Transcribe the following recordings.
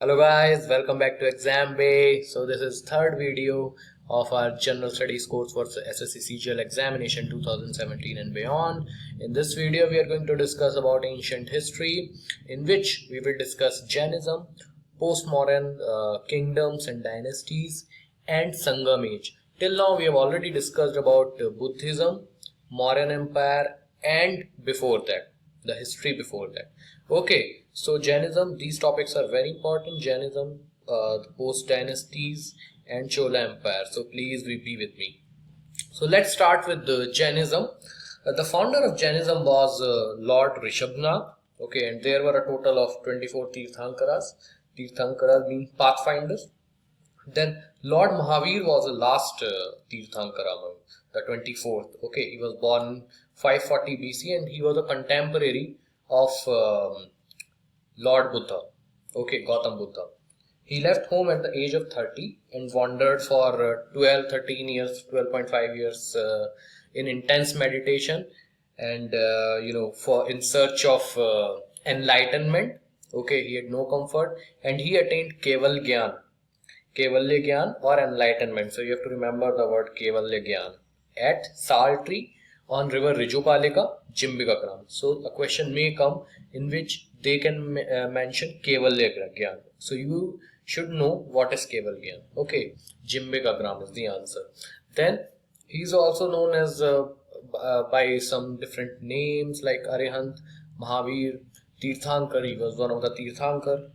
Hello guys, welcome back to Exam Bay. So this is third video of our General Studies course for SSC CGL examination 2017 and beyond. In this video we are going to discuss about ancient history, in which we will discuss Jainism, postmodern kingdoms and dynasties, and Sangam age. Till now we have already discussed about Buddhism, Mauryan Empire, and before that, the history before that. Okay, so Jainism, these topics are very important. Jainism, the post dynasties, and Chola Empire. So please be with me. So let's start with the Jainism. The founder of Jainism was Lord Rishabhnath. Okay, and there were a total of 24 Tirthankaras. Tirthankaras mean pathfinders. Then Lord Mahavir was the last Tirthankara among the 24th. Okay, he was born 540 BC and he was a contemporary of Lord Buddha. Okay, Gautam Buddha. He left home at the age of 30 and wandered for 13 years, 12.5 years in intense meditation and for in search of enlightenment. Okay, he had no comfort and he attained Keval Gyan. Kevalya Gyan or enlightenment. So you have to remember the word Kevalya Gyan at Saltree on river Rijupalika, Jimbikagram. So a question may come in which they can mention Kevalya Gyan. So you should know what is Keval Gyan. Okay, Jimbikagram is the answer. Then he is also known as by some different names like Arihant, Mahavir, Tirthankar. He was one of the Tirthankar.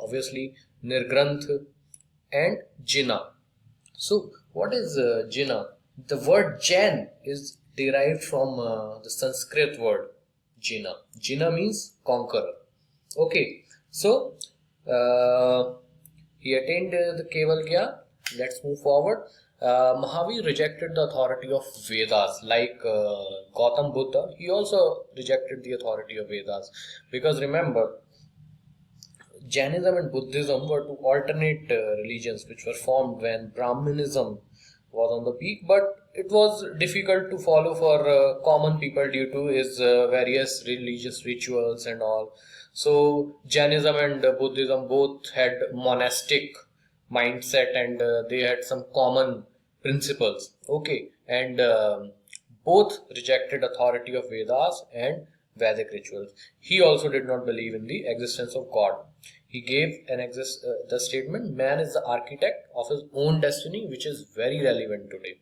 Obviously, Nirgranth and Jinnah. So what is Jinnah? The word Jain is derived from the Sanskrit word Jinnah. Jinnah means conqueror. Okay, so he attained the Keval Gyan. Let's move forward. Mahavir rejected the authority of Vedas like Gautam Buddha. He also rejected the authority of Vedas because remember, Jainism and Buddhism were two alternate religions which were formed when Brahmanism was on the peak, but it was difficult to follow for common people due to its various religious rituals and all. So Jainism and Buddhism both had monastic mindset and they had some common principles. Okay, and both rejected authority of Vedas and Vedic rituals. He also did not believe in the existence of God. He gave the statement, man is the architect of his own destiny, which is very relevant today.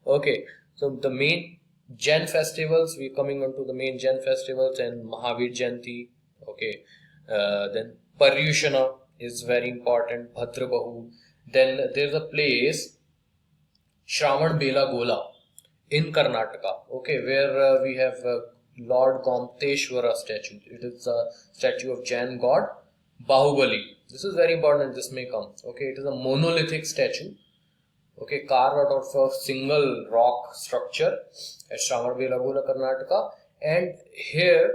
Okay, so the main Jain festivals, we're coming on to the main Jain festivals and Mahavir Jayanti. Okay, then Paryushana is very important, Bhadrabahu. Then there's a place, Shravan Bela Gola in Karnataka. Okay, where we have Lord Gomteshwara statue. It is a statue of Jain god Bahubali. This is very important. This may come. Okay, it is a monolithic statue. Okay, carved out of a single rock structure at Shravanbelagola, Karnataka. And here,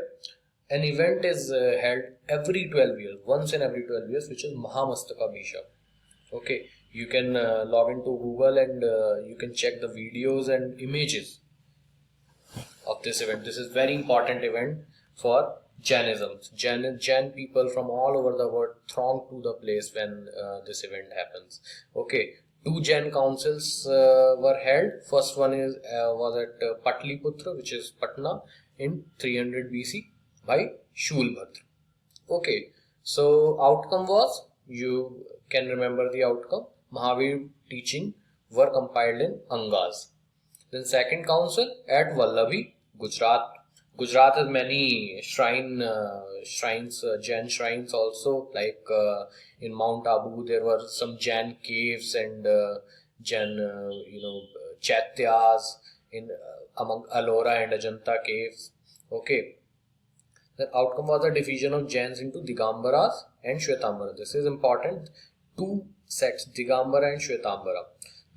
an event is held every 12 years, once in every 12 years, which is Mahamastaka Bisha. Okay, you can log into Google and you can check the videos and images of this event. This is very important event for Jainism. Jain people from all over the world throng to the place when this event happens. Okay, two Jain councils were held. First one was at Patliputra, which is Patna, in 300 BC by Shulbhadra. Okay, so outcome was, you can remember the outcome. Mahavir teaching were compiled in Angas. Then second council at Vallabhi, Gujrat. Gujrat has many shrines, Jain shrines also. Like in Mount Abu, there were some Jain caves and Jain, Chaityas in among Ellora and Ajanta caves. Okay. The outcome was the division of Jains into Digambaras and Swetambara. This is important. Two sects, Digambara and Swetambara.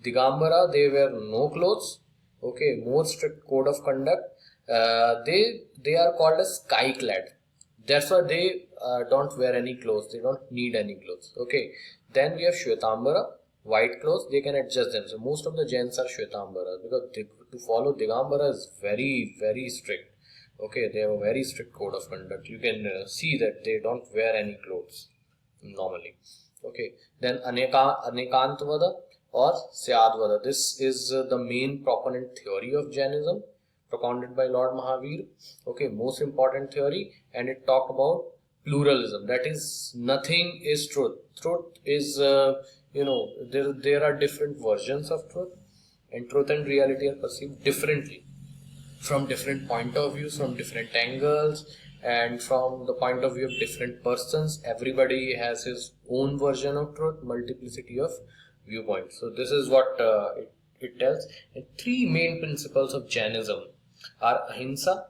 Digambara, they wear no clothes. Okay, more strict code of conduct. They are called as sky clad. That's why they don't wear any clothes. They don't need any clothes. Okay. Then we have Swetambara, white clothes. They can adjust them. So most of the Jains are Swetambara because to follow Digambara is very, very strict. Okay, they have a very strict code of conduct. You can see that they don't wear any clothes. normally. Okay, then Anekantvada or Syadvada. This is the main proponent theory of Jainism, propounded by Lord Mahavir. Okay, most important theory, and it talked about pluralism. That is, nothing is truth. Truth is, there are different versions of truth, and truth and reality are perceived differently from different point of views, from different angles, and from the point of view of different persons. Everybody has his own version of truth, multiplicity of viewpoints. So this is what it tells. And three main principles of Jainism are Ahimsa,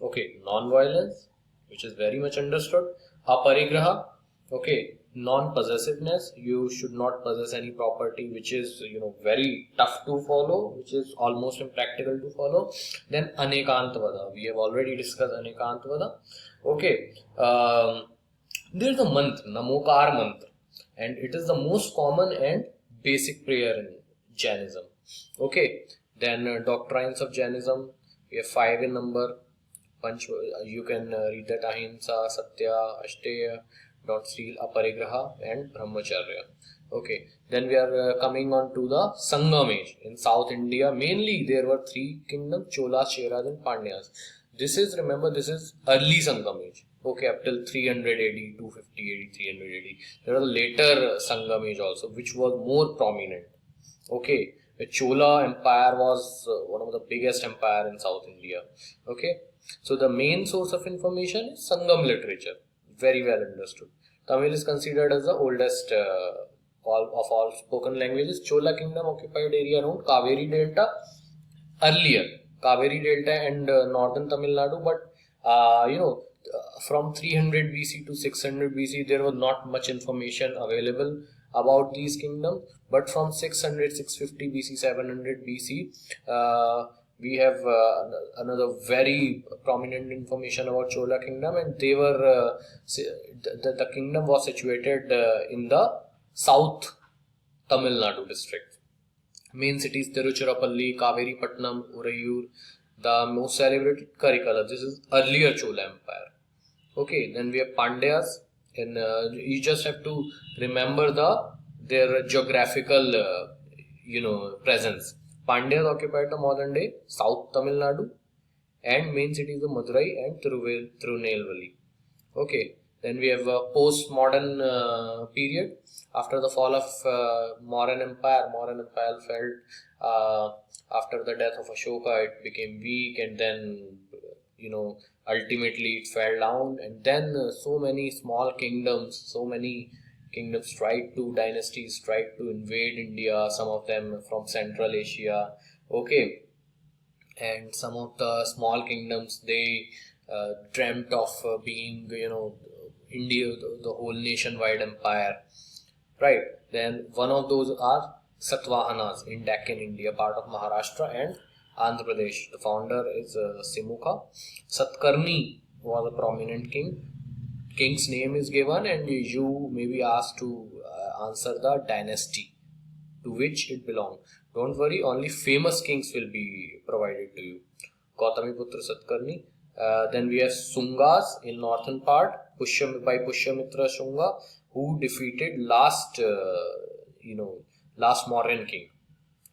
okay, non-violence, which is very much understood, Aparigraha, okay, non-possessiveness. You should not possess any property, which is very tough to follow, which is almost impractical to follow. Then Anekantvada, we have already discussed Anekantvada. Okay, there is a mantra, Namokar mantra, and it is the most common and basic prayer in Jainism. Okay, then Doctrines of Jainism, we have 5 in number. You can read that: Ahimsa, Satya, Asteya, don't steal, Aparigraha, and Brhmacharya. Okay, then we are coming on to the Sangam age. In South India, mainly there were 3 kingdoms: Cholas, Cheras, and Pandyas. This is early Sangam age. Okay, up till 300 AD, 250 AD, 300 AD. There was a later Sangam age also, which was more prominent. Okay, the Chola Empire was one of the biggest empire in South India. Okay, so the main source of information is Sangam literature, very well understood. Tamil is considered as the oldest of all spoken languages. Chola kingdom occupied area around Kaveri Delta earlier, Kaveri Delta and northern Tamil Nadu, but from 300 BC to 600 BC there was not much information available about these kingdoms, but from 600, 650 BC, 700 BC, we have another very prominent information about Chola kingdom, and they were the kingdom was situated in the South Tamil Nadu district. Main cities: Tiruchirappalli, Kaveripatnam, Urayur. The most celebrated Karikala. This is earlier Chola Empire. Okay, then we have Pandyas, and you just have to remember their geographical presence. Pandyas occupied the modern day South Tamil Nadu, and main cities of Madurai and Tirunelveli. Okay, then we have a post-modern period. After the fall of Mauryan Empire fell after the death of Ashoka. It became weak, and then ultimately it fell down. And then so many small kingdoms, dynasties tried to invade India. Some of them from Central Asia. Okay, and some of the small kingdoms, they dreamt of being India, the whole nationwide empire. Right, then one of those are Satvahanas in Deccan, India, part of Maharashtra and Andhra Pradesh. The founder is Simukha. Satkarni was a prominent king. King's name is given, and you may be asked to answer the dynasty to which it belonged. Don't worry, only famous kings will be provided to you. Gautamiputra Satkarni. Then we have Sungas in northern part, by Pushyamitra Shunga, who defeated last Mauryan king.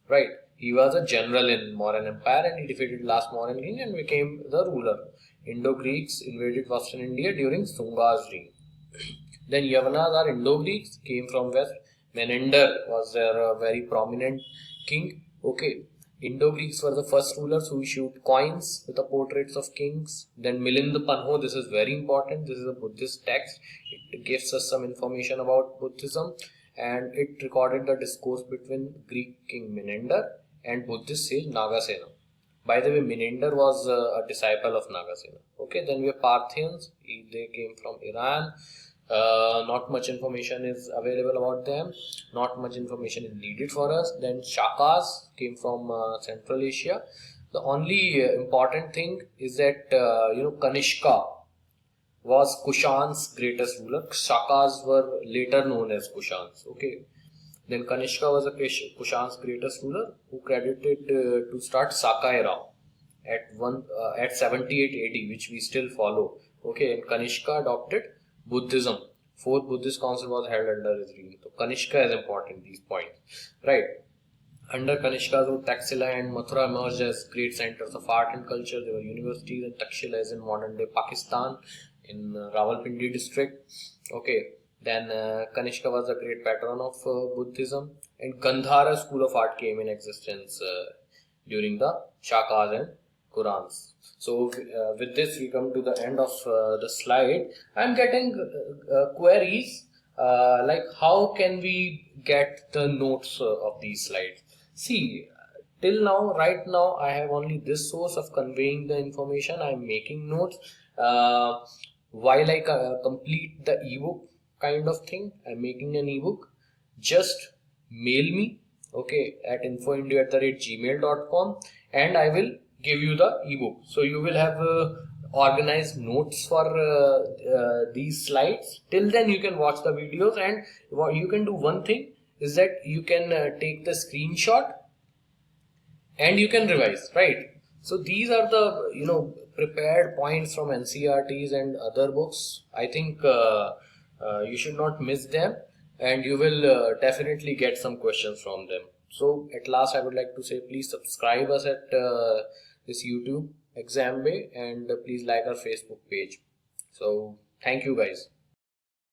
Right, he was a general in Mauryan Empire, and he defeated last Mauryan king and became the ruler. Indo-Greeks invaded Western India during Sunga's reign. Then Yavanas are Indo-Greeks, came from west. Menander was their very prominent king. Okay, Indo-Greeks were the first rulers who issued coins with the portraits of kings. Then Milinda Panho, this is very important. This is a Buddhist text. It gives us some information about Buddhism, and it recorded the discourse between Greek king Menander and Buddhist sage Nagasena. By the way, Menander was a disciple of Nagasena. Okay, then we have Parthians. They came from Iran. Not much information is available about them. Not much information is needed for us. Then Shakas came from Central Asia. The only important thing is that Kanishka was Kushan's greatest ruler. Shakas were later known as Kushans. Okay, then Kanishka was Kushan's greatest ruler, who credited to start Saka era at 78 AD, which we still follow. Okay, and Kanishka adopted Buddhism Fourth Buddhist council was held under his reign. So Kanishka is important, these points, right? Under Kanishka's rule, Taxila and Mathura emerged as great centers of art and culture. There were universities, and Taxila is in modern day Pakistan, in Rawalpindi district. Okay, then Kanishka was a great patron of Buddhism, and Gandhara school of art came in existence during the Shakas and Qurans. So with this we come to the end of the slide. I'm getting queries like how can we get the notes of these slides. See, till now, right now, I have only this source of conveying the information. I'm making notes while I complete the ebook kind of thing. I'm making an ebook. Just mail me, okay, at infoindia@gmail.com, and I will give you the ebook. So you will have organized notes for these slides. Till then, you can watch the videos, and you can do one thing is that you can take the screenshot and you can revise, right? So these are the prepared points from NCRTs and other books. I think you should not miss them, and you will definitely get some questions from them. So at last I would like to say, please subscribe us at this YouTube Exam Bay, and please like our Facebook page. So thank you guys.